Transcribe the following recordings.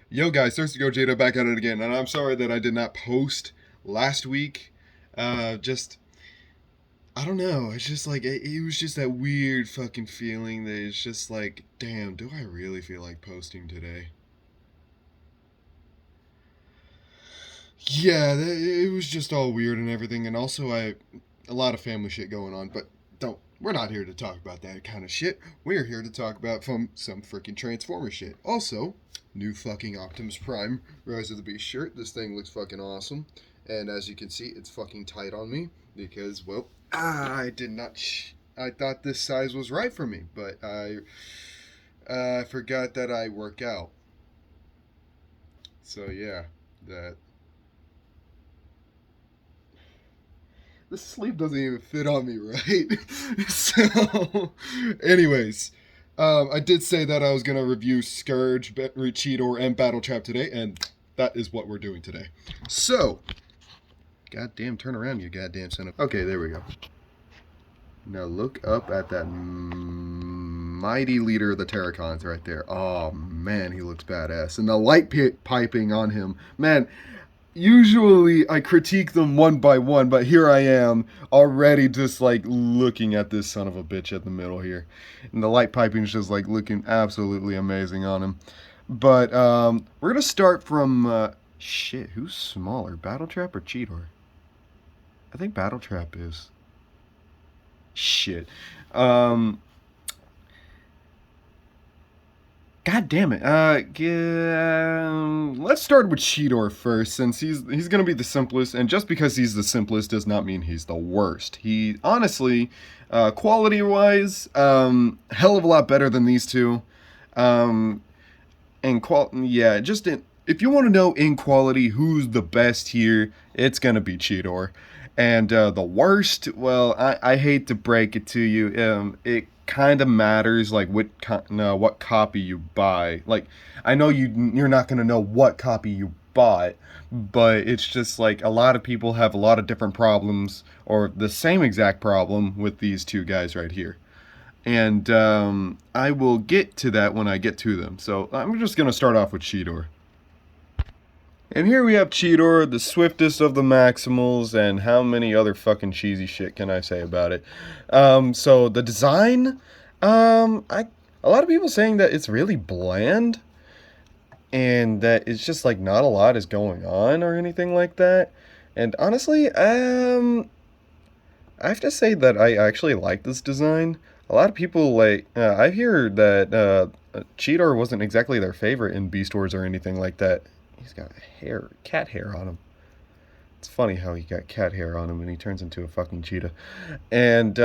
Yo guys, Thirsty Go Jada back at it again, and I'm sorry that I did not post last week. Just I don't know. It's just like it was just that weird fucking feeling that it's just like, damn, do I really feel like posting today? Yeah, it was just all weird and everything, and also a lot of family shit going on. But don't we're not here to talk about that kind of shit. We're here to talk about some freaking Transformer shit. Also, new fucking Optimus Prime Rise of the Beast shirt. This thing looks fucking awesome, and as you can see, it's fucking tight on me because well, I did not. I thought this size was right for me, but I forgot that I work out. So yeah, that the sleeve doesn't even fit on me right. So, anyways, I did say that I was gonna review Scourge, Cheetor, and Battle Trap today, and that is what we're doing today. So, goddamn, turn around, you goddamn son of. Okay, there we go. Now look up at that mighty leader of the Terracons right there. Oh man, he looks badass, and the light piping on him, man. Usually I critique them one by one, but here I am already just like looking at this son of a bitch at the middle here. And the light piping's just like looking absolutely amazing on him. But we're gonna start from shit, who's smaller? Battle Trap or Cheetor? I think Battle Trap is. Shit. Um God damn it. Let's start with Cheetor first, since he's gonna be the simplest, and just because he's the simplest does not mean he's the worst. He honestly, quality wise, hell of a lot better than these two. Um, and yeah, if you want to know in quality who's the best here, it's gonna be Cheetor. And the worst, well, I hate to break it to you, it kind of matters like what copy you buy. Like, I know you're not gonna know what copy you bought, but it's just like a lot of people have a lot of different problems or the same exact problem with these two guys right here. And I will get to that when I get to them. So I'm just gonna start off with Cheetor. And here we have Cheetor, the swiftest of the Maximals, and how many other fucking cheesy shit can I say about it? So the design, a lot of people saying that it's really bland, and that it's just like not a lot is going on or anything like that. And honestly, I have to say that I actually like this design. A lot of people like, I hear that Cheetor wasn't exactly their favorite in Beast Wars or anything like that. He's got cat hair on him. It's funny how he got cat hair on him and he turns into a fucking cheetah. And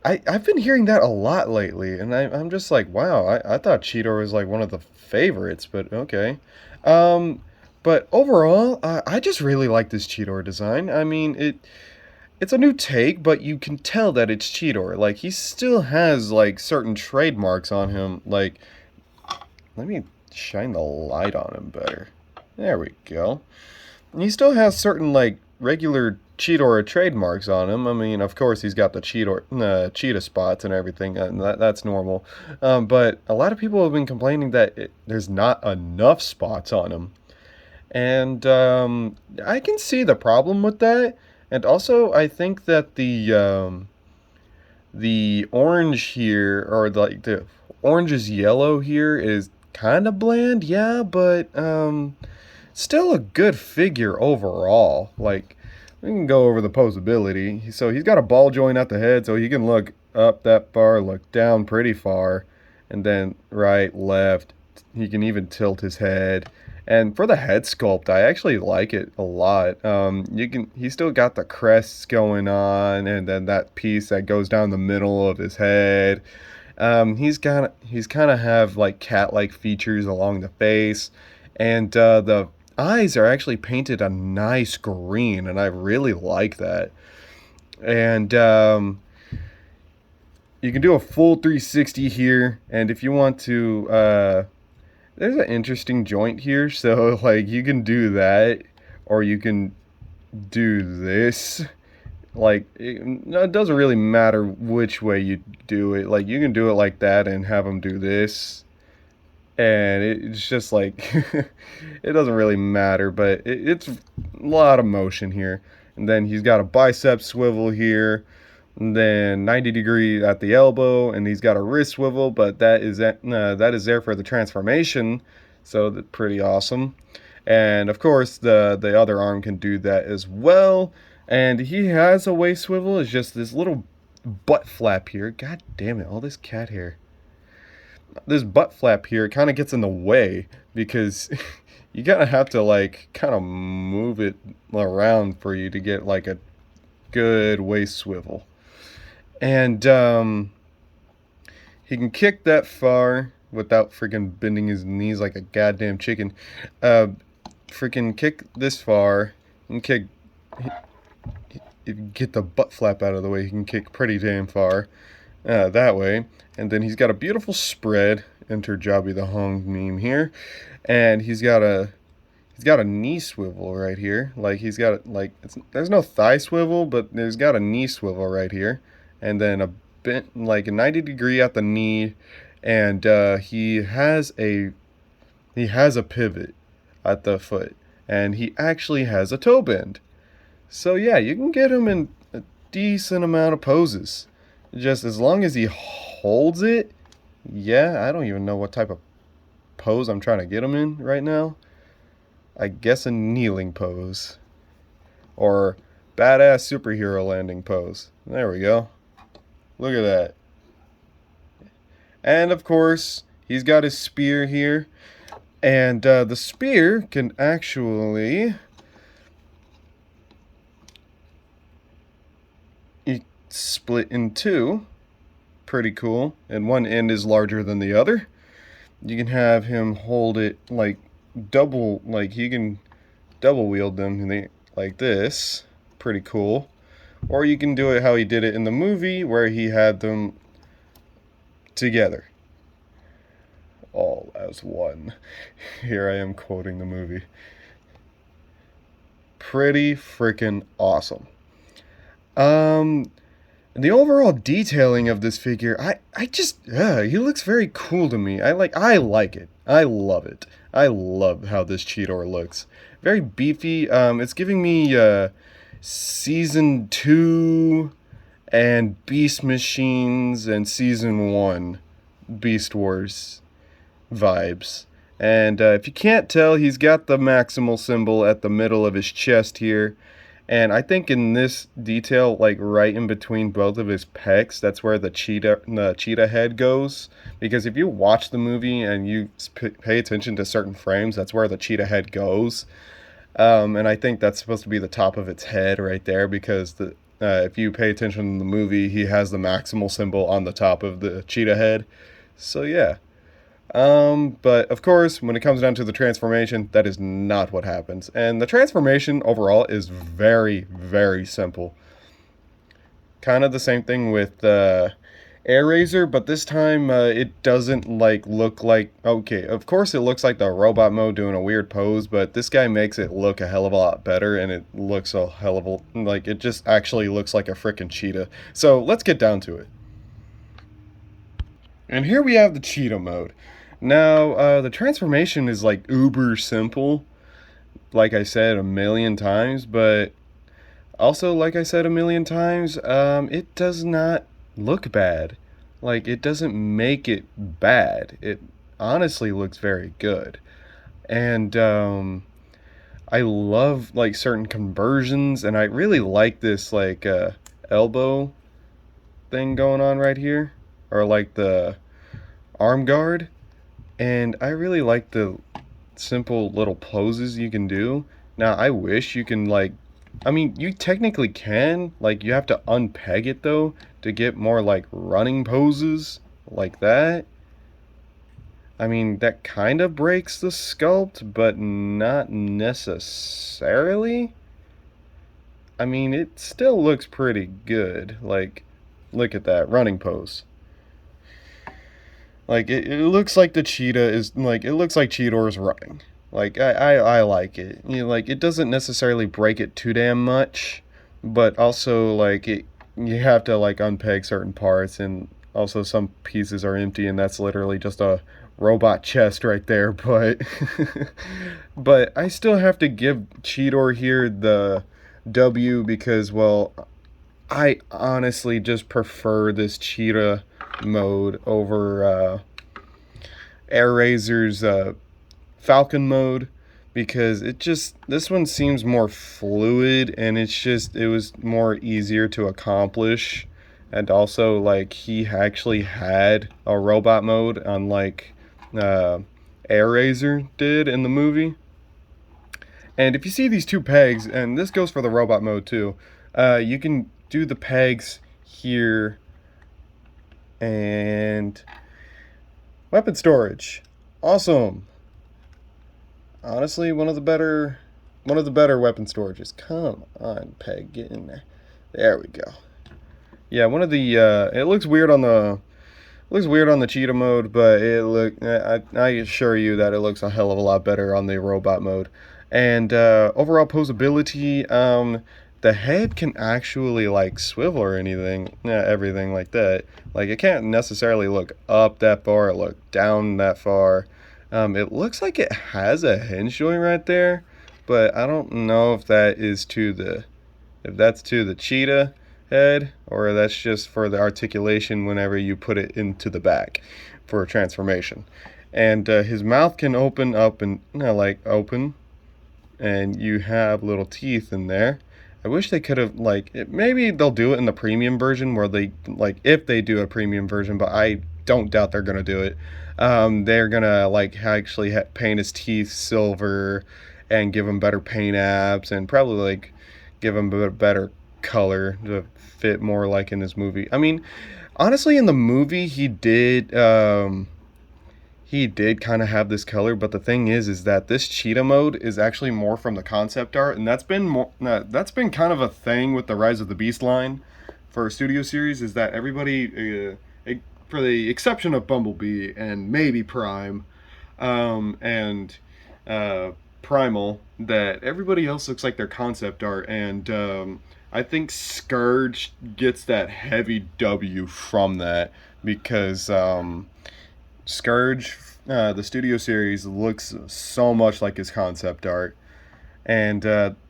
I've been hearing that a lot lately, and I'm just like, wow, I thought Cheetor was like one of the favorites, but okay. Um, but overall, I just really like this Cheetor design. I mean, it's a new take, but you can tell that it's Cheetor. Like, he still has like certain trademarks on him. Like, let me shine the light on him better. There we go. He still has certain like regular Cheetor trademarks on him. I mean, of course, he's got the cheetah spots and everything, and that's normal. But a lot of people have been complaining that there's not enough spots on him, and I can see the problem with that. And also, I think that the orange here, or like the orange is yellow here, is kind of bland, yeah, but still a good figure overall. Like, we can go over the posability. So he's got a ball joint at the head, so he can look up that far, look down pretty far, and then right, left. He can even tilt his head. And for the head sculpt, I actually like it a lot. He's still got the crests going on, and then that piece that goes down the middle of his head. He's kind of have like cat-like features along the face, and the eyes are actually painted a nice green, and I really like that. And you can do a full 360 here, and if you want to, there's an interesting joint here, so like you can do that, or you can do this. Like, it doesn't really matter which way you do it. Like, you can do it like that and have them do this. and it's just like it doesn't really matter, but it's a lot of motion here. And then he's got a bicep swivel here, and then 90-degree at the elbow, and he's got a wrist swivel, but that is there for the transformation, so that's pretty awesome. And of course the other arm can do that as well. And he has a waist swivel. It's just this little butt flap here. God damn it, all this cat hair. This butt flap here kind of gets in the way because you gotta have to like kind of move it around for you to get like a good waist swivel. And he can kick that far without freaking bending his knees like a goddamn chicken. Freaking kick this far and kick. Get the butt flap out of the way. He can kick pretty damn far that way. And then he's got a beautiful spread. Enter Jobby the Hong meme here, and he's got a knee swivel right here. Like he's got like there's no thigh swivel, but there's got a knee swivel right here, and then a bent like a 90-degree at the knee, and he has a pivot at the foot, and he actually has a toe bend. So yeah, you can get him in a decent amount of poses, just as long as he holds it. Yeah, I don't even know what type of pose I'm trying to get him in right now. I guess a kneeling pose. Or badass superhero landing pose. There we go. Look at that. And of course, he's got his spear here. And the spear can actually split in two. Pretty cool. And one end is larger than the other. You can have him hold it like double, like he can double wield them like this. Pretty cool. Or you can do it how he did it in the movie where he had them together. All as one. Here I am quoting the movie. Pretty freaking awesome. The overall detailing of this figure, I just, he looks very cool to me. I like it. I love it. I love how this Cheetor looks. Very beefy. It's giving me Season 2 and Beast Machines and Season 1 Beast Wars vibes. And if you can't tell, he's got the Maximal symbol at the middle of his chest here. And I think in this detail, like right in between both of his pecs, that's where the cheetah head goes. Because if you watch the movie and you pay attention to certain frames, that's where the cheetah head goes. And I think that's supposed to be the top of its head right there, because if you pay attention to the movie, he has the Maximal symbol on the top of the cheetah head. So yeah. But of course, when it comes down to the transformation, that is not what happens. And the transformation overall is very, very simple. Kind of the same thing with Air Razor, but this time it doesn't like look like, okay, of course it looks like the robot mode doing a weird pose, but this guy makes it look a hell of a lot better, and it looks a hell of a, like, it just actually looks like a freaking cheetah. So let's get down to it. And here we have the cheetah mode. Now, the transformation is like uber simple, like I said a million times, but also, like I said a million times, it does not look bad. Like, it doesn't make it bad. It honestly looks very good. And I love like certain conversions, and I really like this like elbow thing going on right here, or like the arm guard. And I really like the simple little poses you can do. Now, I wish you can, like, I mean, you technically can. Like, you have to unpeg it, though, to get more, like, running poses like that. I mean, that kind of breaks the sculpt, but not necessarily. I mean, it still looks pretty good. Like, look at that running pose. Like, it looks like the cheetah is, like, it looks like Cheetor is running. Like, I like it. You know, like, it doesn't necessarily break it too damn much, but also, like, you have to, like, unpeg certain parts, and also some pieces are empty, and that's literally just a robot chest right there, but but I still have to give Cheetor here the W because, well, I honestly just prefer this cheetah mode over AirRazor's Falcon mode because this one seems more fluid and it was more easier to accomplish. And also, like, he actually had a robot mode, unlike AirRazor did in the movie. And if you see these two pegs, and this goes for the robot mode too, you can do the pegs here and weapon storage. Awesome. Honestly, one of the better weapon storages. Come on, peg, get in there. There we go. Yeah, one of the it looks weird on the cheetah mode, but I assure you that it looks a hell of a lot better on the robot mode. And overall posability, the head can actually like swivel or anything, everything like that. Like it can't necessarily look up that far or look down that far. It looks like it has a hinge joint right there, but I don't know if that's to the cheetah head or that's just for the articulation whenever you put it into the back for a transformation. And his mouth can open up and open, and you have little teeth in there. I wish they could have maybe they'll do it in the premium version where they if they do a premium version, but I don't doubt they're gonna do it. They're gonna actually paint his teeth silver and give him better paint apps and probably give him a better color to fit more like in his movie. I mean, honestly, in the movie he did kind of have this color, but the thing is that this cheetah mode is actually more from the concept art, and that's been kind of a thing with the Rise of the Beast line for a studio series, is that everybody, for the exception of Bumblebee and maybe Prime, and Primal, that everybody else looks like their concept art, and I think Scourge gets that heavy W from that because Scourge, the studio series, looks so much like his concept art, and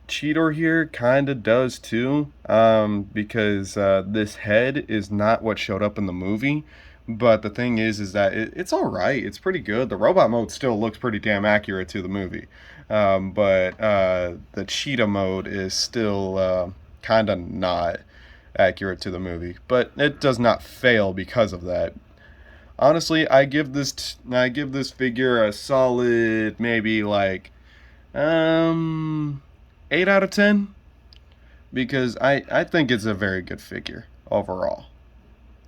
Cheetor here kind of does too, because this head is not what showed up in the movie. But the thing is that it's all right. It's pretty good. The robot mode still looks pretty damn accurate to the movie, but the cheetah mode is still kind of not accurate to the movie. But it does not fail because of that. Honestly, I give this figure a solid maybe 8 out of 10 because I think it's a very good figure overall.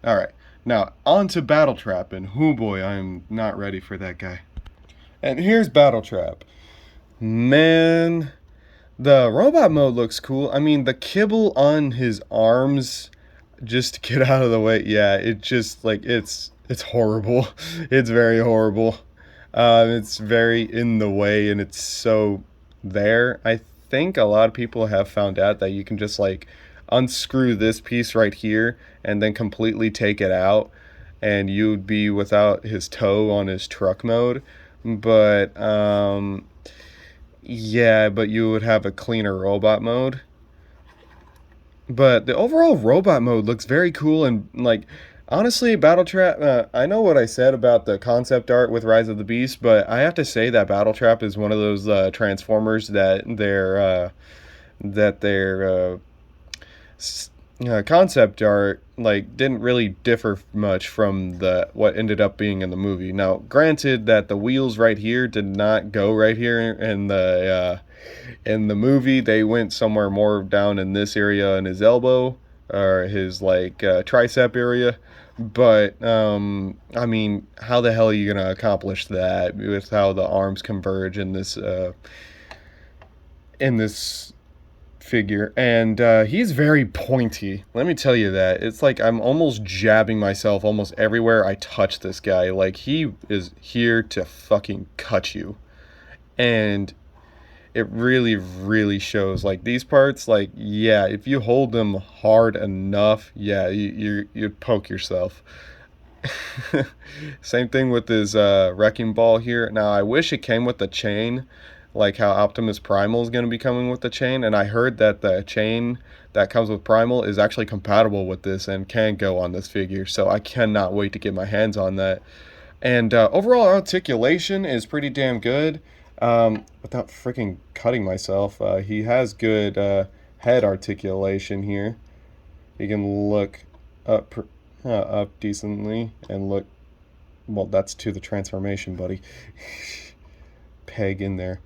All right. Now, on to Battle Trap, and oh boy, I am not ready for that guy. And here's Battle Trap. Man, the robot mode looks cool. I mean, the kibble on his arms just to get out of the way, yeah, it just, it's horrible. It's very horrible. It's very in the way, and it's so there. I think a lot of people have found out that you can just, unscrew this piece right here and then completely take it out and you'd be without his toe on his truck mode, but yeah, but you would have a cleaner robot mode. But the overall robot mode looks very cool, and honestly, Battle Trap, I know what I said about the concept art with Rise of the Beast, but I have to say that Battle Trap is one of those Transformers that their concept art didn't really differ much from what ended up being in the movie. Now, granted that the wheels right here did not go right here in the movie. They went somewhere more down in this area in his elbow or his tricep area. But I mean, how the hell are you gonna accomplish that with how the arms converge in this figure? And he's very pointy, let me tell you that. It's I'm almost jabbing myself almost everywhere I touch this guy. He is here to fucking cut you, and it really, really shows. These parts, yeah, if you hold them hard enough, yeah, you'd poke yourself. Same thing with his wrecking ball here. Now I wish it came with the chain, like how Optimus Primal is going to be coming with the chain, and I heard that the chain that comes with Primal is actually compatible with this and can go on this figure, so I cannot wait to get my hands on that. And overall articulation is pretty damn good. Without freaking cutting myself, he has good head articulation here. You can look up decently and look. Well, that's to the transformation, buddy. Peg in there.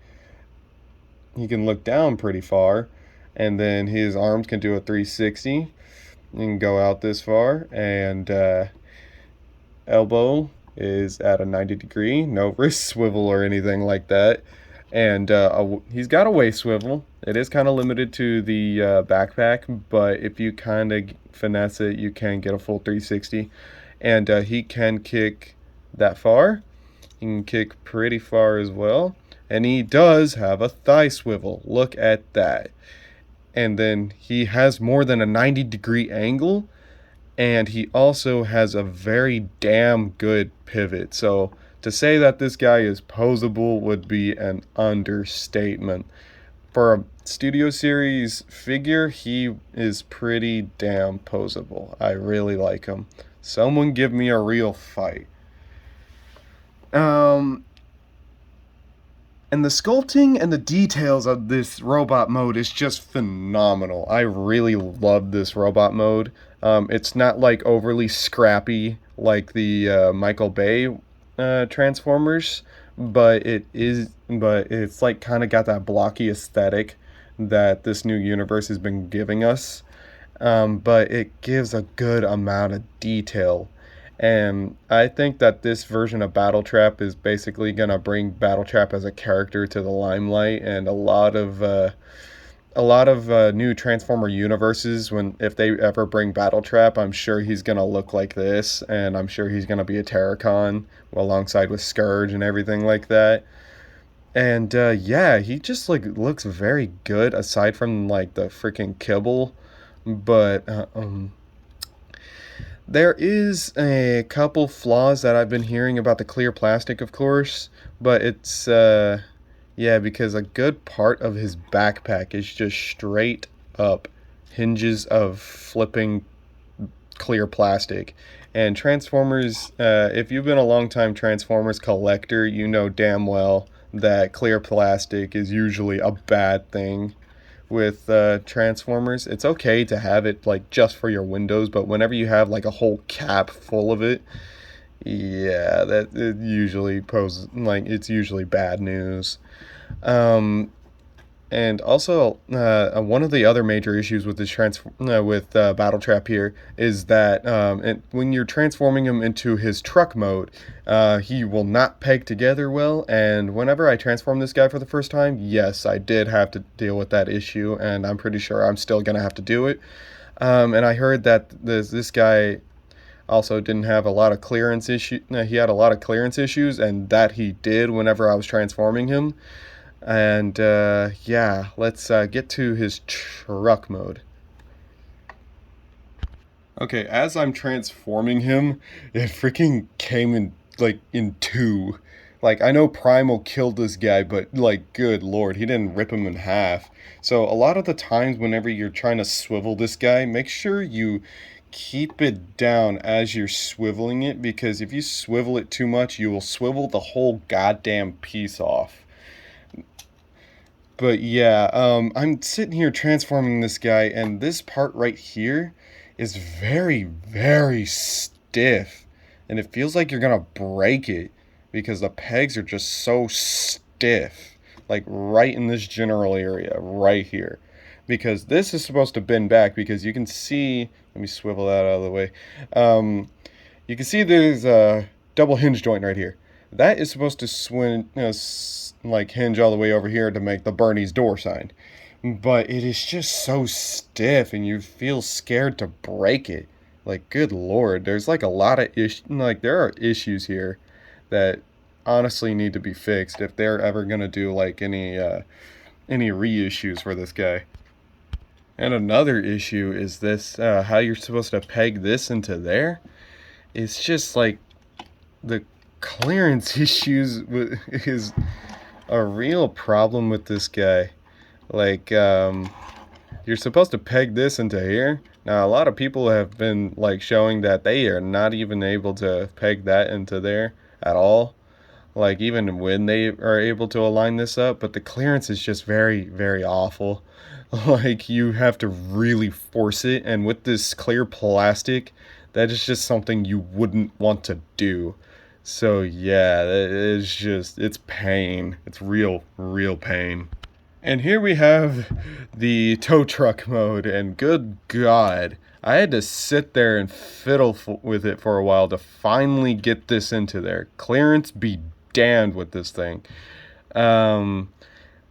He can look down pretty far, and then his arms can do a 360 and go out this far, and elbow is at a 90 degree, no wrist swivel or anything like that. And he's got a waist swivel. It is kind of limited to the backpack, but if you kind of finesse it, you can get a full 360. And he can kick that far. He can kick pretty far as well. And he does have a thigh swivel. Look at that. And then he has more than a 90 degree angle. And he also has a very damn good pivot. So to say that this guy is posable would be an understatement. For a Studio Series figure, he is pretty damn posable. I really like him. Someone give me a real fight. And the sculpting and the details of this robot mode is just phenomenal. I really love this robot mode. It's not like overly scrappy like the Michael Bay Transformers, but it's like kind of got that blocky aesthetic that this new universe has been giving us. But it gives a good amount of detail. And I think that this version of Battletrap is basically gonna bring Battletrap as a character to the limelight, and a lot of new Transformer universes, when if they ever bring Battletrap, I'm sure he's gonna look like this, and I'm sure he's gonna be a Terracon alongside with Scourge and everything like that. And yeah, he just like looks very good aside from like the freaking kibble, but there is a couple flaws that I've been hearing about the clear plastic, of course, but it's, yeah, because a good part of his backpack is just straight up hinges of flipping clear plastic. And Transformers, if you've been a long time Transformers collector, you know damn well that clear plastic is usually a bad thing with Transformers. It's okay to have it like just for your windows, but whenever you have like a whole cap full of it, yeah, that it usually poses like it's usually bad news. And also, one of the other major issues with this Battletrap here is that when you're transforming him into his truck mode, he will not peg together well. And whenever I transformed this guy for the first time, yes, I did have to deal with that issue, and I'm pretty sure I'm still gonna have to do it. And I heard that this guy also didn't have a lot of clearance issue. He had a lot of clearance issues, and that he did whenever I was transforming him. And yeah, let's get to his truck mode. Okay, as I'm transforming him, it freaking came in like in two. Like, I know Primal killed this guy, but like, good lord, he didn't rip him in half. So a lot of the times whenever you're trying to swivel this guy, make sure you keep it down as you're swiveling it, because if you swivel it too much, you will swivel the whole goddamn piece off. But yeah, I'm sitting here transforming this guy, and this part right here is very, very stiff. And it feels like you're gonna break it because the pegs are just so stiff. Like right in this general area, right here. Because this is supposed to bend back, because you can see, let me swivel that out of the way. You can see there's a double hinge joint right here. That is supposed to swing, like hinge all the way over here to make the Bernie's door sign. But it is just so stiff, and you feel scared to break it. Like, good lord, there's like a lot of there are issues here that honestly need to be fixed if they're ever gonna do like any reissues for this guy. And another issue is this, how you're supposed to peg this into there. it's just like the clearance issues is a real problem with this guy. Like, you're supposed to peg this into here. Now, a lot of people have been like showing that they are not even able to peg that into there at all. Like, even when they are able to align this up, but the clearance is just very, very awful. Like, you have to really force it, and with this clear plastic, that is just something you wouldn't want to do. So, yeah, it's just, it's pain. It's real, real pain. And here we have the tow truck mode, and good God, I had to sit there and fiddle with it for a while to finally get this into there. Clearance be damned with this thing.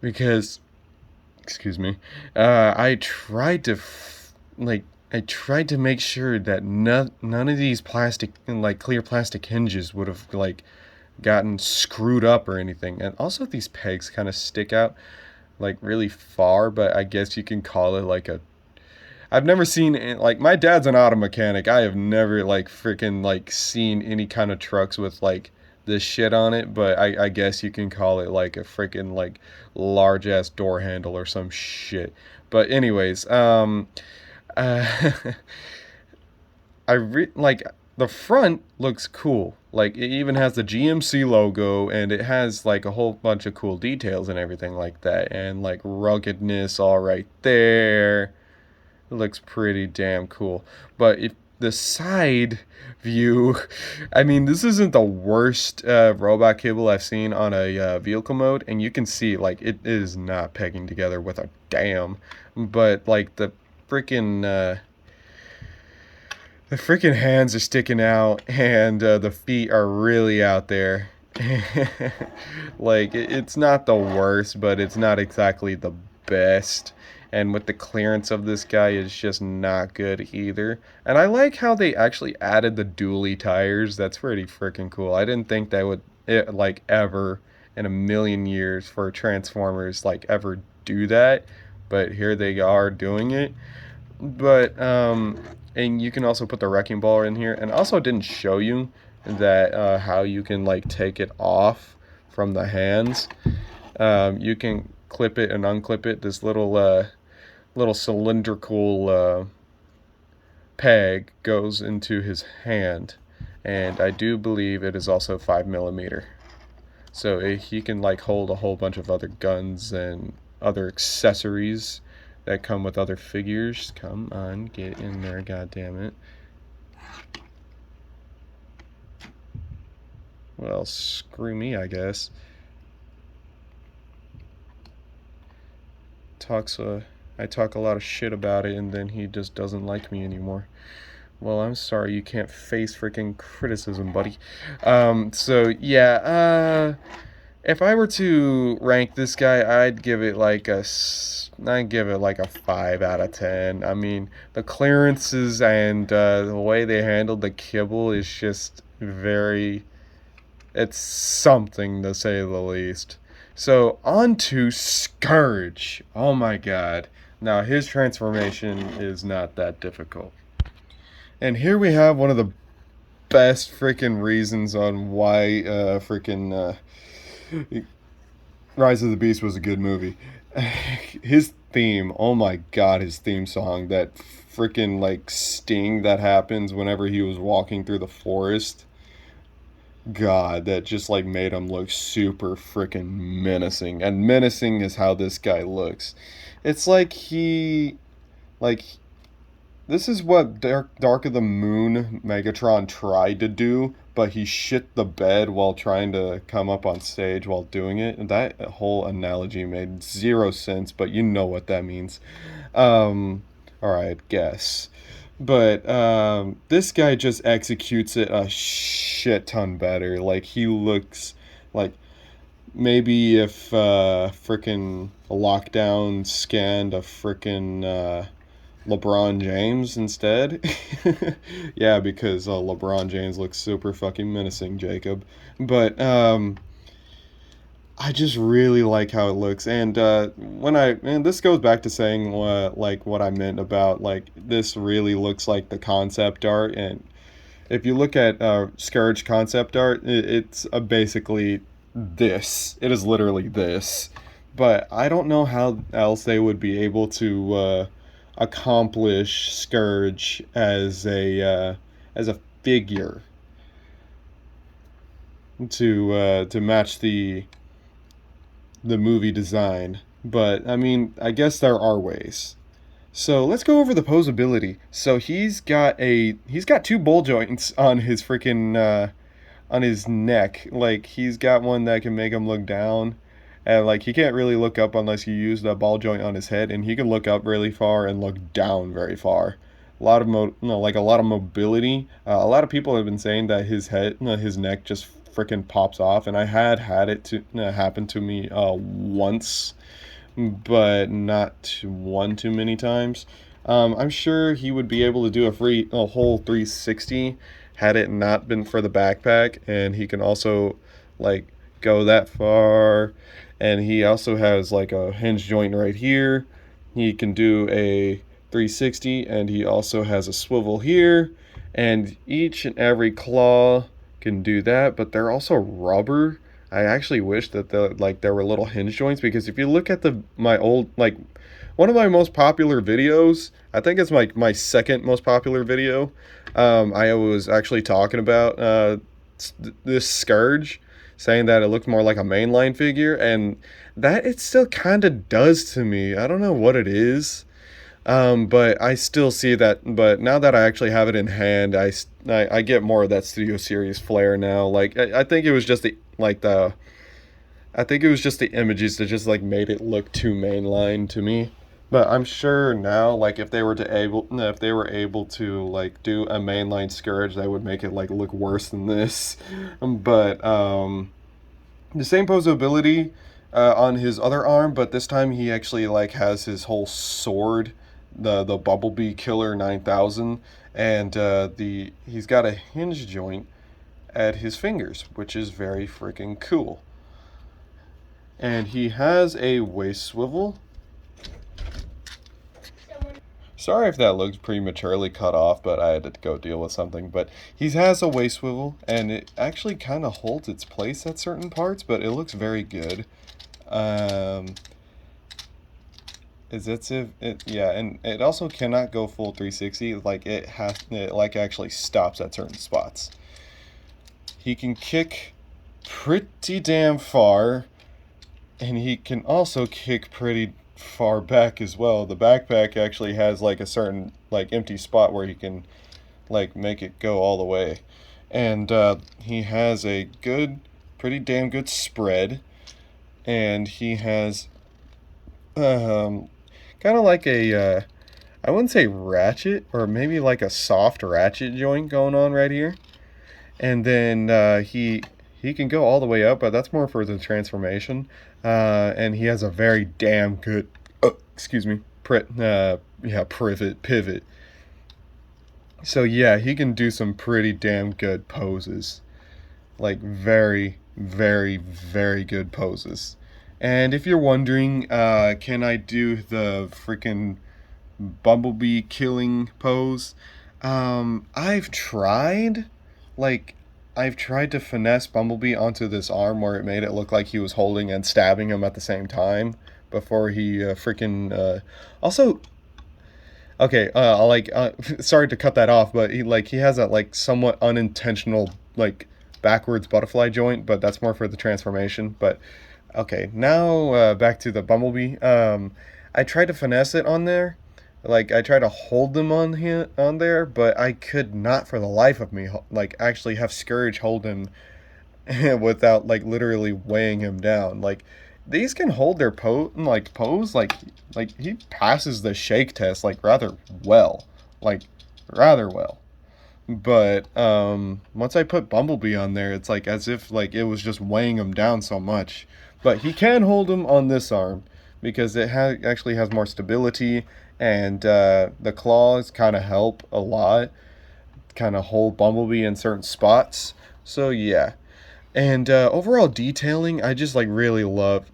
Because, excuse me, I tried to, I tried to make sure that none of these plastic, like clear plastic hinges would have, like, gotten screwed up or anything. And also these pegs kind of stick out like really far, but I guess you can call it like a, I've never seen, like, my dad's an auto mechanic. I have never like freaking like seen any kind of trucks with like this shit on it, but I guess you can call it like a freaking like large ass door handle or some shit. But anyways, uh like the front looks cool. Like it even has the GMC logo, and it has like a whole bunch of cool details and everything like that, and like ruggedness all right there. It looks pretty damn cool. But if the side view, I mean, this isn't the worst robot kibble I've seen on a vehicle mode, and you can see like it is not pegging together with a damn. But like the freaking hands are sticking out, and the feet are really out there. Like, it's not the worst, but it's not exactly the best. And with the clearance of this guy, it's just not good either. And I like how they actually added the dually tires. That's pretty freaking cool. I didn't think that would, like, ever in a million years for Transformers, like, ever do that. But here they are doing it. But and you can also put the wrecking ball in here, and also didn't show you that how you can like take it off from the hands. You can clip it and unclip it. This little cylindrical peg goes into his hand, and I do believe it is also 5mm. So he can like hold a whole bunch of other guns and other accessories that come with other figures. Come on, get in there, goddammit. Well, screw me, I guess. I talk a lot of shit about it, and then he just doesn't like me anymore. Well, I'm sorry, you can't face freaking criticism, buddy. So yeah, if I were to rank this guy, I'd give it like a 5 out of 10. I mean, the clearances and the way they handled the kibble is just very, it's something to say the least. So on to Scourge. Oh my god. Now his transformation is not that difficult. And here we have one of the best freaking reasons on why Rise of the Beast was a good movie. His theme, oh my god, his theme song, that freaking like sting that happens whenever he was walking through the forest. God, that just like made him look super freaking menacing. And menacing is how this guy looks. It's like like this is what Dark of the Moon Megatron tried to do, but he shit the bed while trying to come up on stage while doing it. And that whole analogy made zero sense, but you know what that means. Alright, guess. But this guy just executes it a shit ton better. Like, he looks like maybe if frickin' Lockdown scanned a frickin' LeBron James instead. Yeah, because LeBron James looks super fucking menacing, Jacob. But I just really like how it looks, and this goes back to saying what I meant about like this really looks like the concept art, and If you look at Scourge concept art, it's basically this. It is literally this. But I don't know how else they would be able to accomplish Scourge as a figure to match the movie design. But I mean, I guess there are ways. So let's go over the posability. So he's got two ball joints on his freaking on his neck. Like he's got one that can make him look down, and like he can't really look up unless you use the ball joint on his head, and he can look up really far and look down very far. A lot of like a lot of mobility. A lot of people have been saying that his neck just freaking pops off, and I had it to happen to me once, but not one too many times. I'm sure he would be able to do a whole 360 had it not been for the backpack, and he can also like go that far, and he also has like a hinge joint right here. He can do a 360, and he also has a swivel here, and each and every claw can do that, but they're also rubber. I actually wish that there were little hinge joints, because if you look at my old, like, one of my most popular videos, I think it's my second most popular video. I was actually talking about this Scourge, saying that it looked more like a mainline figure, and that it still kind of does to me. I don't know what it is. But I still see that. But now that I actually have it in hand, I get more of that Studio Series flair now. Like I think it was just I think it was just the images that just like made it look too mainline to me. But I'm sure now, like if they were able to like do a mainline Scourge, that would make it like look worse than this. But the same posability on his other arm, but this time he actually like has his whole sword, the Bumblebee Killer 9000, and he's got a hinge joint at his fingers, which is very freaking cool. And he has a waist swivel. Sorry if that looks prematurely cut off, but I had to go deal with something. But he has a waist swivel, and it actually kind of holds its place at certain parts, but it looks very good. Yeah, and it also cannot go full 360. Like it like actually stops at certain spots. He can kick pretty damn far, and he can also kick pretty far back as well. The backpack actually has like a certain like empty spot where he can like make it go all the way. And he has a pretty damn good spread, and he has kind of like a I wouldn't say ratchet, or maybe like a soft ratchet joint going on right here. And then he can go all the way up, but that's more for the transformation. And he has a very damn good, pivot. So yeah, he can do some pretty damn good poses. Like very, very, very good poses. And if you're wondering, can I do the freaking Bumblebee killing pose? I've tried. Like, I've tried to finesse Bumblebee onto this arm where it made it look like he was holding and stabbing him at the same time before he also. Okay, sorry to cut that off, but he has that like somewhat unintentional like backwards butterfly joint, but that's more for the transformation. But okay, now back to the Bumblebee. I tried to finesse it on there. Like I tried to hold them on there, but I could not for the life of me like actually have Scourge hold him without like literally weighing him down. Like these can hold their pose like he passes the shake test like rather well. Like rather well. But once I put Bumblebee on there, it's like as if like it was just weighing him down so much. But he can hold him on this arm because it actually has more stability, and the claws kind of help a lot, kind of hold Bumblebee in certain spots. So yeah. And overall detailing, I just like really love.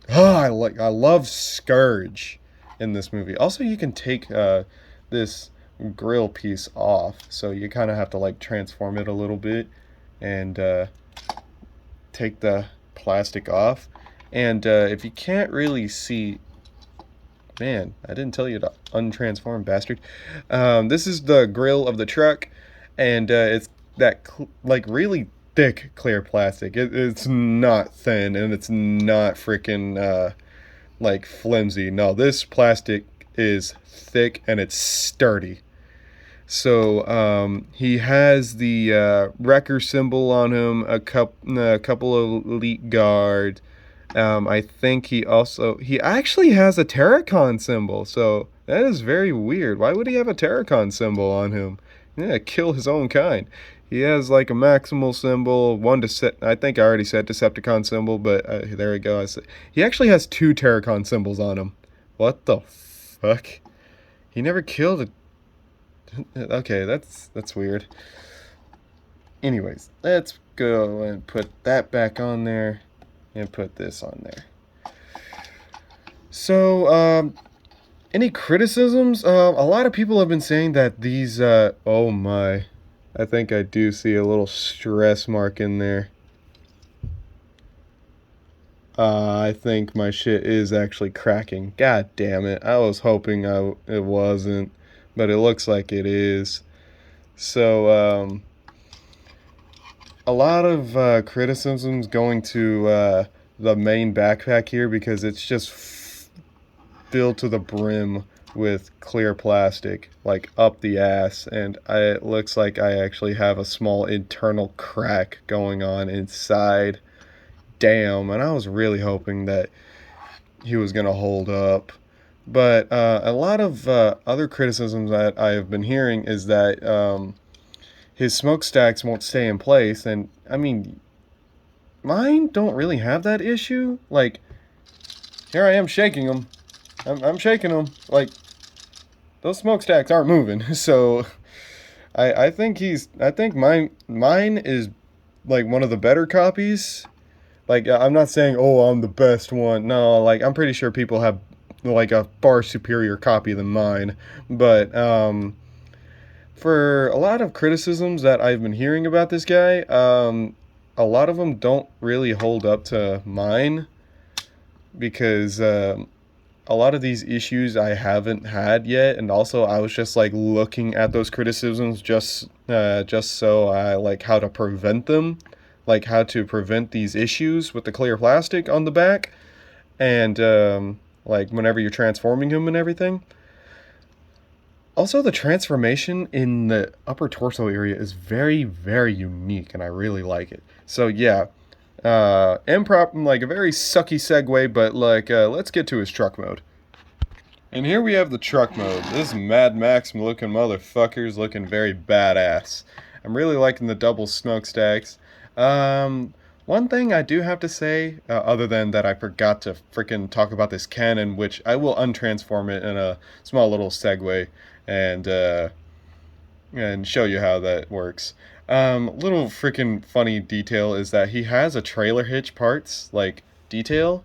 I love Scourge in this movie. Also, you can take this grill piece off, so you kind of have to like transform it a little bit and take the plastic off. And if you can't really see, man, I didn't tell you to untransform, bastard. This is the grill of the truck, and it's that like really thick clear plastic. It's not thin, and it's not freaking like flimsy. No, this plastic is thick and it's sturdy. So he has the wrecker symbol on him, a couple of elite guards. I think he actually has a Terracon symbol, so that is very weird. Why would he have a Terracon symbol on him? Yeah, kill his own kind. He has like a Maximal symbol, I think I already said Decepticon symbol, but there we go. He actually has 2 Terracon symbols on him. What the fuck? He never killed a... Okay, that's weird. Anyways, let's go and put that back on there and put this on there. So, any criticisms? A lot of people have been saying that these, oh my, I think I do see a little stress mark in there. I think my shit is actually cracking. God damn it. I was hoping it wasn't, but it looks like it is. So, a lot of criticisms going to the main backpack here because it's just filled to the brim with clear plastic, like up the ass, and it looks like I actually have a small internal crack going on inside. Damn, and I was really hoping that he was gonna hold up. But a lot of other criticisms that I have been hearing is that his smokestacks won't stay in place, and I mean, mine don't really have that issue. Like, here I am shaking them. I'm shaking them. Like, those smokestacks aren't moving. So, I think mine is like one of the better copies. Like, I'm not saying, oh, I'm the best one. No, like, I'm pretty sure people have like a far superior copy than mine. But for a lot of criticisms that I've been hearing about this guy, a lot of them don't really hold up to mine, because a lot of these issues I haven't had yet, and also I was just like looking at those criticisms just so I like how to prevent them, like how to prevent these issues with the clear plastic on the back, and like whenever you're transforming him and everything. Also, the transformation in the upper torso area is very, very unique, and I really like it. So yeah, like a very sucky segue, but like let's get to his truck mode. And here we have the truck mode. This Mad Max looking motherfucker's looking very badass. I'm really liking the double smokestacks. One thing I do have to say, other than that I forgot to freaking talk about this cannon, which I will untransform it in a small little segue and show you how that works. Little freaking funny detail is that he has a trailer hitch parts, like, detail,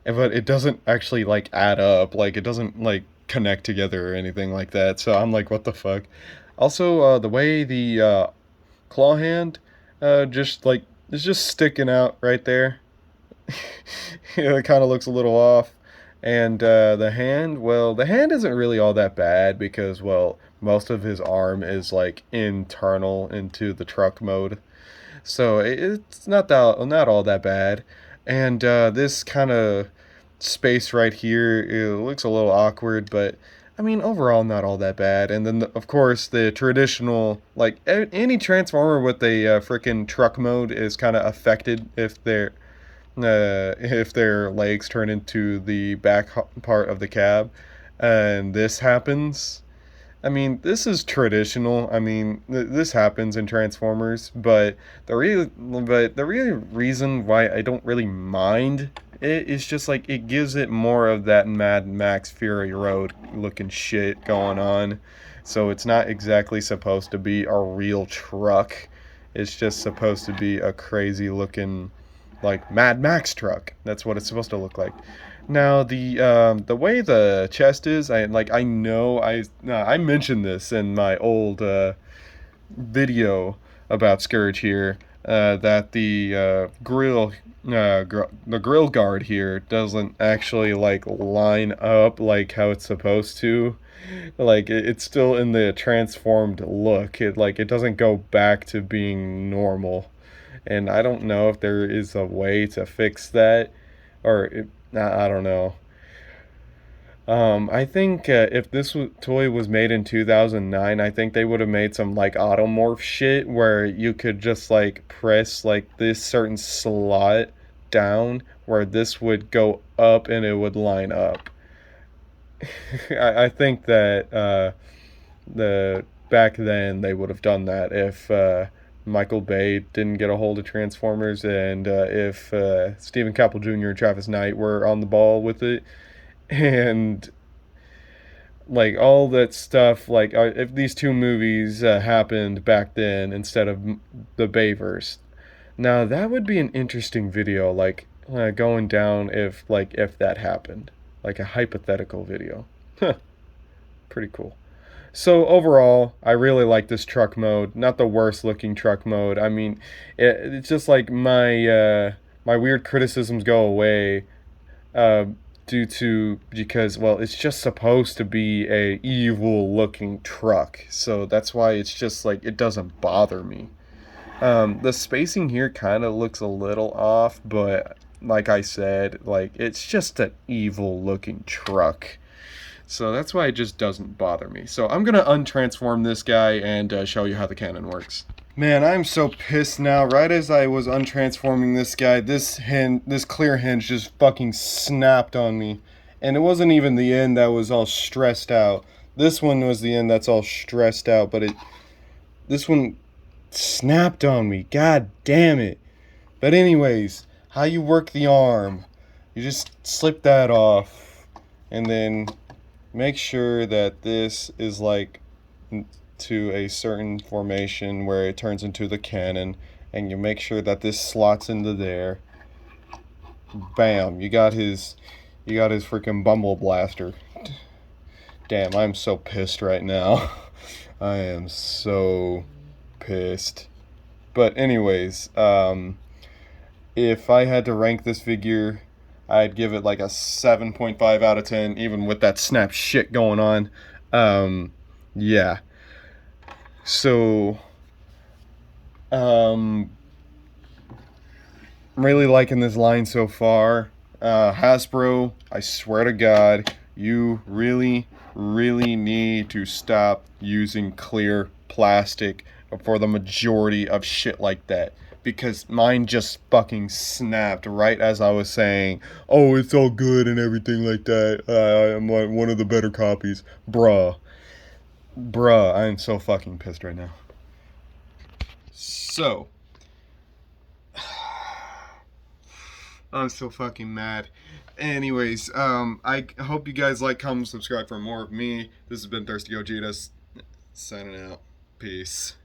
but it doesn't actually, like, add up. Like, it doesn't, like, connect together or anything like that. So I'm like, what the fuck? Also, the way the claw hand just, like, is just sticking out right there. It kind of looks a little off. And the hand, well, the hand isn't really all that bad because, well, most of his arm is like internal into the truck mode, so it's not all that bad. And this kind of space right here, it looks a little awkward, but I mean overall not all that bad. And then of course the traditional, like any transformer with a freaking truck mode is kind of affected if their legs turn into the back part of the cab, and this happens. I mean, this is traditional. I mean, this happens in Transformers, but the real reason why I don't really mind it is just like it gives it more of that Mad Max Fury Road looking shit going on. So it's not exactly supposed to be a real truck. It's just supposed to be a crazy looking like Mad Max truck. That's what it's supposed to look like. Now the way the chest is, I know I mentioned this in my old video about Scourge here, that the the grill guard here doesn't actually like line up like how it's supposed to. Like it's still in the transformed look. It doesn't go back to being normal, and I don't know if there is a way to fix that, or I don't know. I think if this toy was made in 2009, I think they would have made some like automorph shit where you could just like press like this certain slot down where this would go up and it would line up. I think that the back then they would have done that if Michael Bay didn't get a hold of Transformers, and if Stephen Caple Jr. and Travis Knight were on the ball with it, and like all that stuff. Like if these two movies happened back then instead of the Bayverse, now that would be an interesting video. Like going down if that happened, like a hypothetical video. Pretty cool. So overall, I really like this truck mode. Not the worst looking truck mode. I mean, it's just like my weird criticisms go away uh, because well, it's just supposed to be a evil looking truck. So that's why it's just like it doesn't bother me. The spacing here kind of looks a little off, but like I said, like it's just an evil looking truck. So that's why it just doesn't bother me. So I'm going to untransform this guy and show you how the cannon works. Man, I'm so pissed now. Right as I was untransforming this guy, this clear hinge just fucking snapped on me. And it wasn't even the end that was all stressed out. This one was the end that's all stressed out, but this one snapped on me. God damn it. But anyways, how you work the arm. You just slip that off and then make sure that this is like to a certain formation where it turns into the cannon, and you make sure that this slots into there. Bam, you got his freaking Bumble Blaster. Damn, I'm so pissed right now. I am so pissed. But anyways, if I had to rank this figure, I'd give it like a 7.5 out of 10, even with that snap shit going on. Yeah. So, I'm really liking this line so far. Hasbro, I swear to God, you really, really need to stop using clear plastic for the majority of shit like that. Because mine just fucking snapped right as I was saying, oh, it's all good and everything like that. I'm like one of the better copies. Bruh, I'm so fucking pissed right now. So, I'm so fucking mad. Anyways, I hope you guys like, comment, subscribe for more of me. This has been Thirsty Gogeta, signing out. Peace.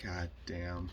God damn.